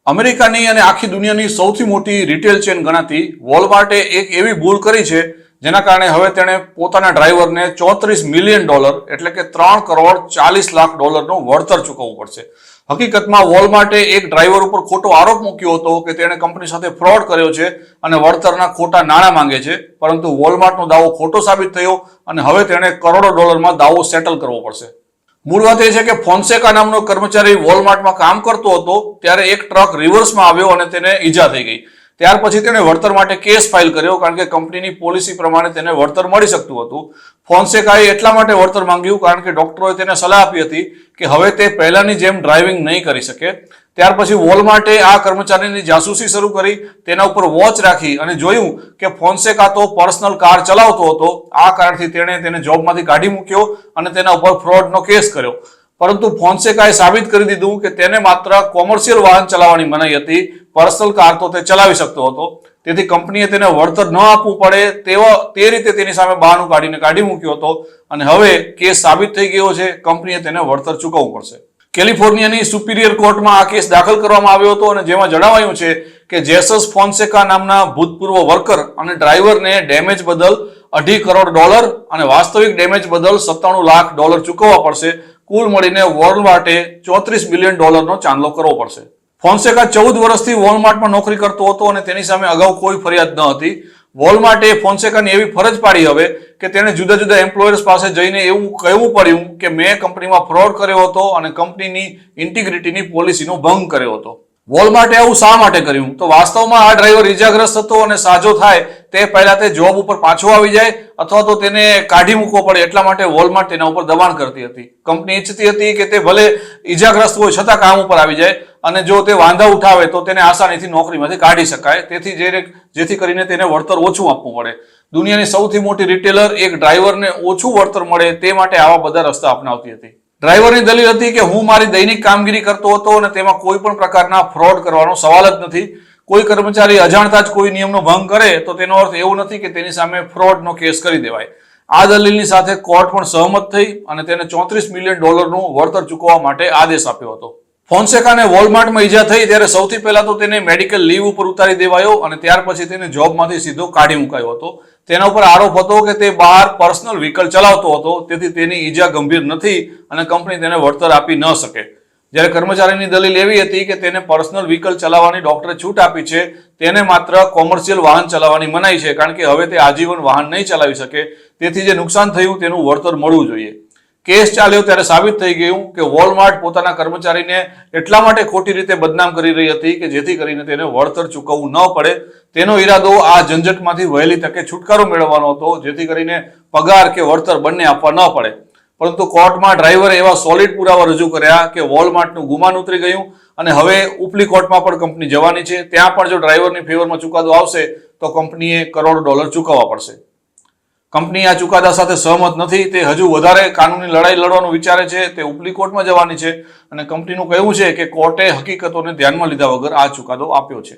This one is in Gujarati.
અમેરિકાની અને આખી દુનિયાની સૌથી મોટી રિટેલ ચેન ગણાતી વોલમાર્ટે એક એવી ભૂલ કરી છે જેના કારણે હવે તેણે પોતાના ડ્રાઈવરને $34 મિલિયન એટલે કે $3.40 કરોડ વળતર ચૂકવવું પડશે. હકીકતમાં વોલમાર્ટે એક ડ્રાઈવર ઉપર ખોટો આરોપ મૂક્યો હતો કે તેણે કંપની સાથે ફ્રોડ કર્યો છે અને વળતરના ખોટા નાણાં માંગે છે, પરંતુ વોલમાર્ટનો દાવો ખોટો સાબિત થયો અને હવે તેણે કરોડો ડોલરમાં દાવો સેટલ કરવો પડશે. મૂળ વાત એ છે કે ફોન્સેકા નામનો કર્મચારી વોલમાર્ટમાં કામ કરતો હતો ત્યારે એક ટ્રક રિવર્સમાં આવ્યો અને તેને ઈજા થઈ ગઈ. ત્યાર પછી તેણે વળતર માટે કેસ ફાઇલ કર્યો કારણ કે કંપનીની પોલિસી પ્રમાણે તેને વળતર મળી શકતું હતું. ફોન્સેકાએ એટલા માટે વળતર માંગ્યું કારણ કે ડોક્ટરોએ તેને સલાહ આપી હતી કે હવે તે પહેલાની જેમ ડ્રાઇવિંગ નહીં કરી શકે. ત્યાર પછી વોલમાર્ટે આ કર્મચારીની જાસૂસી શરૂ કરી, તેના ઉપર વોચ રાખી અને જોયું કે ફોન્સેકા તો પર્સનલ કાર ચલાવતો હતો. આ કારણથી તેણે તેને જોબમાંથી કાઢી મૂક્યો અને તેના ઉપર ફ્રોડનો કેસ કર્યો. પરંતુ ફોન્સેકાએ સાબિત કરી દીધું કે તેને માત્ર કોમર્શિયલ વાહન ચલાવવાની મનાઈ હતી, પર્સનલ કાર તો તે ચલાવી શકતો હતો. તેથી કંપનીએ તેને વળતર ન આપવું પડે તે રીતે તેની સામે બહાનું કાઢીને કાઢી મૂક્યો હતો અને હવે કેસ સાબિત થઈ ગયો છે. કંપનીએ તેને વળતર ચૂકવવું પડશે. કેલિફોર્નિયાની સુપિરિયર કોર્ટમાં આ કેસ દાખલ કરવામાં આવ્યો હતો અને જેમાં જણાવાયું છે કે જેસસ ફોન્સેકા નામના ભૂતપૂર્વ વર્કર અને ડ્રાઈવરને ડેમેજ બદલ $2.5 કરોડ અને વાસ્તવિક ડેમેજ બદલ $97 લાખ ચૂકવવા પડશે. કુલ મળીને વોલમાર્ટે $34 મિલિયન ચાંદલો કરવો પડશે. ફોન્સેકા 14 વર્ષથી વોલમાર્ટમાં નોકરી કરતો હતો અને તેની સામે અગાઉ કોઈ ફરિયાદ ન હતી. વોલમાર્ટે ફોન્સેકાની એવી ફરજ પાડી હવે કે તેણે જુદા જુદા એમ્પ્લોયર્સ પાસે જઈને એવું કહેવું પડ્યું કે મેં કંપનીમાં ફ્રોડ કર્યો હતો અને કંપનીની ઇન્ટિગ્રિટીની પોલિસીનો ભંગ કર્યો હતો. વોલમાર્ટે આવું શા માટે કર્યું? તો વાસ્તવમાં આ ડ્રાઈવર ઇજાગ્રસ્ત હતો અને સાજો થાય તે પહેલા તે જોબ ઉપર પાછો આવી જાય અથવા તો તેને કાઢી મૂકવો પડે એટલા માટે વોલમાર્ટ તેના ઉપર દબાણ કરતી હતી. કંપની ઈચ્છતી હતી કે તે ભલે ઇજાગ્રસ્ત હોય છતાં કામ ઉપર આવી જાય અને જો તે વાંધા ઉઠાવે તો તેને આસાનીથી નોકરીમાંથી કાઢી શકાય. તેથી જેથી કરીને તેને વળતર ઓછું આપવું પડે. દુનિયાની સૌથી મોટી રિટેલર એક ડ્રાઈવરને ઓછું વળતર મળે તે માટે આવા બધા રસ્તા અપનાવતી હતી. ડ્રાઈવરની દલીલ હતી કે હું મારી દૈનિક કામગીરી કરતો હતો અને તેમાં કોઈ પણ પ્રકારના ફ્રોડ કરવાનો સવાલ જ નથી. કોઈ કર્મચારી અજાણતા જ કોઈ નિયમનો ભંગ કરે તો તેનો અર્થ એવું નથી કે તેની સામે ફ્રોડનો કેસ કરી દેવાય. આ દલીલની સાથે કોર્ટ પણ સહમત થઈ અને તેને $34 મિલિયન વળતર ચૂકવવા માટે આદેશ આપ્યો હતો. ફોન્સેકાને વોલમાર્ટમાં ઈજા થઈ ત્યારે સૌથી પહેલા તો તેને મેડિકલ લીવ ઉપર ઉતારી દેવાયો અને ત્યાર પછી તેને જોબમાંથી સીધો કાઢી મુકાયો હતો. તેના ઉપર આરોપ હતો કે તે બહાર પર્સનલ વ્હીકલ ચલાવતો હતો, તેથી તેની ઈજા ગંભીર નથી અને કંપની તેને વળતર આપી ન શકે. જ્યારે કર્મચારીની દલીલ એવી હતી કે તેને પર્સનલ વ્હીકલ ચલાવવાની ડોક્ટરે છૂટ આપી છે, તેને માત્ર કોમર્શિયલ વાહન ચલાવવાની મનાઈ છે કારણ કે હવે તે આજીવન વાહન નહીં ચલાવી શકે. તેથી જે નુકસાન થયું તેનું વળતર મળવું જોઈએ. કેસ ચાલ્યો ત્યારે સાબિત થઈ ગયું કે વોલમાર્ટ પોતાના કર્મચારીને એટલા માટે ખોટી રીતે બદનામ કરી રહી હતી કે જેથી કરીને તેને વળતર ચૂકવવું ન પડે. તેનો ઈરાદો આ ઝંઝટમાંથી વહેલી તકે છુટકારો મેળવવાનો હતો જેથી કરીને પગાર કે વળતર બંને આપવા ન પડે. પરંતુ કોર્ટમાં ડ્રાઈવરે એવા સોલિડ પુરાવા રજૂ કર્યા કે વોલમાર્ટનું ગુમાન ઉતરી ગયું અને હવે ઉપલી કોર્ટમાં પણ કંપની જવાની છે. ત્યાં પણ જો ડ્રાઈવરની ફેવરમાં ચુકાદો આવશે તો કંપનીએ $1 કરોડ ચૂકવવા પડશે. કંપની આ ચુકાદા સાથે સહમત નથી. તે હજુ વધારે કાનૂની લડાઈ લડવાનું વિચારે છે. તે ઉપલી કોર્ટમાં જવાની છે અને કંપનીનું કહેવું છે કે કોર્ટે હકીકતોને ધ્યાનમાં લીધા વગર આ ચુકાદો આપ્યો છે.